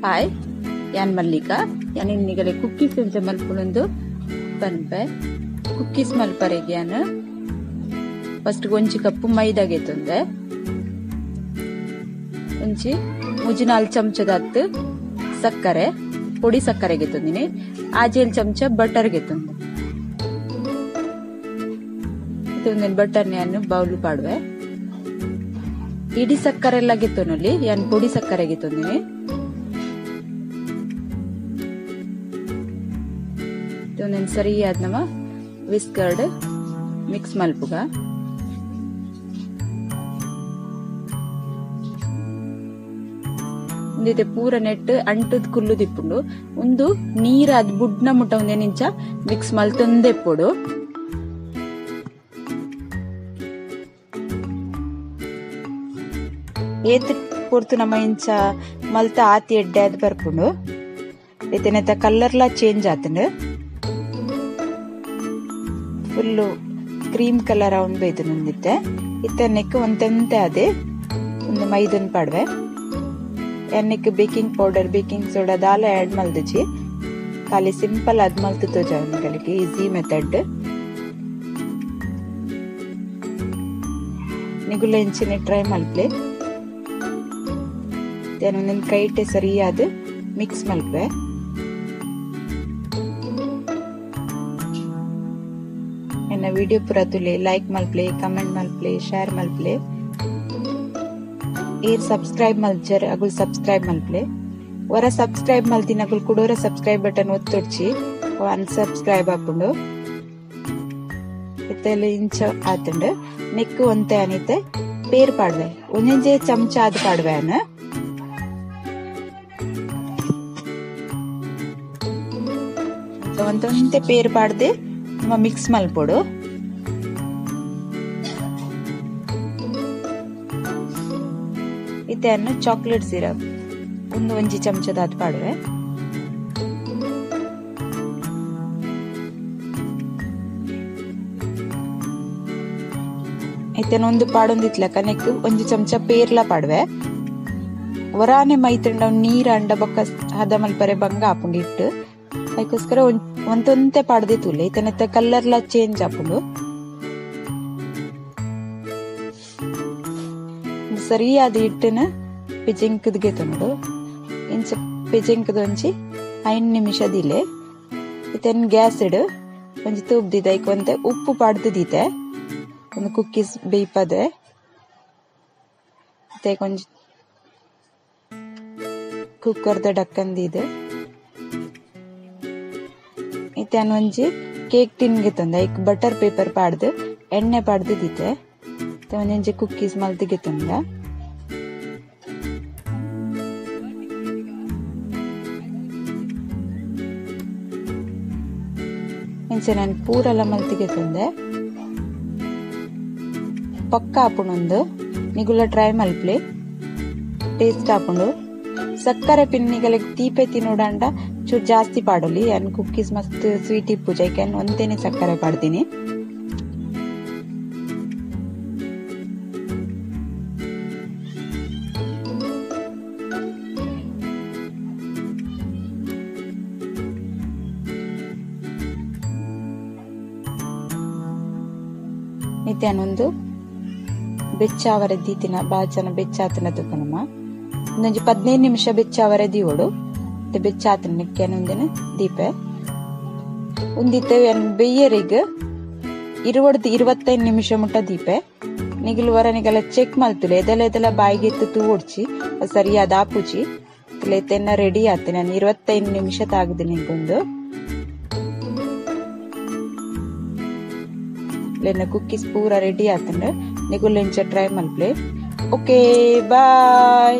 Hi, yan Mallika. Yan innigale cookies ense malpulundu banpe. Cookies malparege yan. First gonchi kappu maida getunde. Onchi mujinal chamchadatu sakkare podi sakkare getundini. Ajel chamcha butter getunde. Itundin butter ne annu bowl paduve. Idi sakkare ella getunuli yan podi sakkare getundini. ಇದೊಂದು ಸರಿಯಾದ ನಮ್ಮ whiskered mix ಮಲ್ಪುಗ ಒಂದಿದೆ ಪೂರ net ಅಂಟದ್ Kullu ದಿಪ್ಪುಂಡು ಒಂದು ನೀರ ಅದ್ ಬುಡ್ನ ಮುಟ್ಟ ಒಂದೇ ನಿಂಚ ಮಿಕ್ಸ್ ಮಲ್ತೊಂದೆ ಪೊಡು ಏತ್ ಪೊರ್ತು ನಮ್ಮ ಇಂಚ ಮಲ್ತ ಆತಿ ಎಡ್ಡೆ ಅದ್ ಬರ್ಪುಂಡು ಇತನೆತ ಕಲರ್ಲ ಚೇಂಜ್ ಆತಂಡು ಫುಲ್ಲು ಕ್ರೀಮ್ ಕಲರ್ ಅವನ್ ಬೇಯ್ದು ನಂದಿತ್ತೆ ಇತ್ತನ್ನಕ್ಕೆ ಒಂದಂತೆ ಅದೇ ಒಂದು ಮೈದನ್ ಪಾಡ್ವೆ ಎಣ್ಣೆಕ್ಕೆ ಬೇಕಿಂಗ್ ಪೌಡರ್ ಬೇಕಿಂಗ್ ಸೋಡಾ ದಾಲ ಆಡ್ ಮಲ್ದಿಜಿ ಖಾಲಿ ಸಿಂಪಲ್ ಅದ್ ಮಲ್ತು ತೋಜಾವನಿಗಳಿಗೆ ಈಸಿ ಮೆಥಡ್ ನಿಗುಲ ಇಂಚಿನ ಟ್ರೈ ಮಲ್ಪ್ಲೆ ಒಂದೊಂದು ಕೈಟೆ ಸರಿಯಾದ ಮಿಕ್ಸ್ ಮಲ್ಪೆ ಎನ್ನ ವಿಡಿಯೋ ಪುರ ತುಲೆ ಲೈಕ್ ಮಲ್ಪ್ಲೆ ಕಮೆಂಟ್ ಮಲ್ಪ್ಲೆ ಶೇರ್ ಮಲ್ಪ್ಲೆ ಏರ್ ಸಬ್ಸ್ಕ್ರೈಬ್ ಮಲ್ಜರ್ ಅಗುಲ್ ಸಬ್ಸ್ಕ್ರೈಬ್ ಮಲ್ಪ್ಲೆ ವರ ಸಬ್ಸ್ಕ್ರೈಬ್ ಮಲ್ತಿನ ಅಗುಲ್ ಕುಡೋರ ಸಬ್ಸ್ಕ್ರೈಬ್ ಬಟನ್ ಒತ್ತೊಡ್ಚಿ ಅನ್ಸಬ್ಸ್ಕ್ರೈಬ್ ಆಪುಂಡು ಇತ್ತೆಲ್ಲ ಇಂಚ ಆತುಂಡು ನೆಕ್ ಒಂತೆ ಅನಿತೆ ಪೇರ್ ಪಾಡ್ವೆ ಒಂಜೆ ಚಮಚ ಆದ್ ಪಾಡ್ವೆ ಅನ್ನ ಒಂದೊಂತೆ ಪೇರ್ ಪಾಡ್ದೆ ಮಿಕ್ಸ್ ಮಲ್ಪೊಡು ಇದನ್ನು ಚಾಕ್ಲೇಟ್ ಸಿರಪ್ ಒಂಜಿ ಚಮಚದ ಅದು ಪಾಡುವೆ ಇದನ್ನೊಂದು ಪಾಡೊಂದಿತ್ಲ ಕನೆಕ್ ಒಂಜಿ ಚಮಚ ಪೇರ್ಲ ಪಾಡುವೆ ವರಾನೆ ಮೈತಂಡ ನೀರ ಅಂಡ ಬೊಕ್ಕ ಹದ ಮಲ್ಪರೆ ಬಂಗ ಹಾಪುಂಡು ಇಟ್ಟು ಅದಕ್ಕೋಸ್ಕರ ಒಂದೊಂತೆ ಪಾಡ್ದೆ ತುಲೆ ಇದನ್ನ ಕಲರ್ಲ ಚೇಂಜ್ ಆಪುಂಡು ಸರಿಯಾದ ಹಿಟ್ಟನ ಪಿಜಿಂಕದ್ಗೆ ತಂದು ಇಂಚ ಪಿಜಿಂಕದ ಒಂಚಿ 5 ನಿಮಿಷ ದಿಲೆ ಇದನ್ನ ಗ್ಯಾಸ್ ಇಡು ಒಂಜಿ ತೂಬ್ದಿದೆ ಒಂತೆ ಉಪ್ಪು ಪಾಡ್ದಿದೆ ಒಂದು ಕುಕ್ಕೀಸ್ ಬೇಯ್ಪದೆ ಮತ್ತೆ ಕೊಂಚ ಕುಕ್ಕರ್ದ ಡಕ್ಕಂದಿದೆ ಇದನ್ನ ಒಂಜಿ ಕೇಕ್ ಟಿನ್ಗೆ ತಂದ ಈಗ ಬಟರ್ ಪೇಪರ್ ಪಾಡ್ದು ಎಣ್ಣೆ ಪಾಡ್ದು ದಿತೆ ಒಂಜಿ ಕುಕ್ಕೀಸ್ ಮಲ್ತಿಗೆ ತಂದ ಇಂಚೆ ನಾನು ಪೂರೆಲ್ಲ ಮಲ್ತಿಗೆ ತಂದೆ ಪಕ್ಕ ಹಾಪುಂಡು ನಿಗುಲ ಟ್ರೈ ಮಲ್ಪ್ಲೆ ಟೇಸ್ಟ್ ಹಾಪುಂಡು ಸಕ್ಕರೆ ಪಿನ್ನಿಗಲೆ ತೀಪೆ ತಿನ್ನೋಡಂಡ ಚೂರ್ ಜಾಸ್ತಿ ಪಾಡಲಿ ಅನ್ ಕುಕ್ಕೀಸ್ ಮಸ್ತ್ ಸ್ವೀಟ್ ಇಪ್ಪು ಜೈಕನ್ ಒಂದೇನೆ ಸಕ್ಕರೆ ಪಾಡ್ತೀನಿ ನಿತ್ಯಾನೊಂದು ಬೆಚ್ಚಾವರೆ ದೀತಿನ ಬಾಚನ ಬೆಚ್ಚಾತನ ತುಕನಮ್ಮ ಒಂದೊಂಜಿ 15 ನಿಮಿಷ ಬೆಚ್ಚಾವರೆ ದೀವೋಡು ಬೆಚ್ಚಾತನ ನಿಕ್ಕೆನೊಂದಿನ ದೀಪೆ ಒಂದಿತ್ತೆ ಬೆಯ್ಯರಿಗ 20-25 ನಿಮಿಷ ಮುಟ್ಟ ದೀಪೆ ನಿಗಿಲು ವರನಿಗೆಲ್ಲ ಚೆಕ್ ಮಲ್ತುಲೆ ಎದೆಲ್ಲ ಬಾಯಿಗೆ ಎತ್ತು ತೂಡ್ಚಿ ಸರಿಯಾದ ಆಪುಚಿ ತೆನ್ನ ರೆಡಿ ಆತೆ ನಾನು 25 ನಿಮಿಷ ತಾಗದು ನಿಗೊಂದು ಲೆನ್ನ ಕುಕ್ಕೀಸ್ ಪೂರ ರೆಡಿ ಆತಂಡ ನಿಗುಲ್ ಇಂಚ ಟ್ರೈ ಮಲ್ಪ್ಲೆ ಓಕೆ ಬಾಯ್.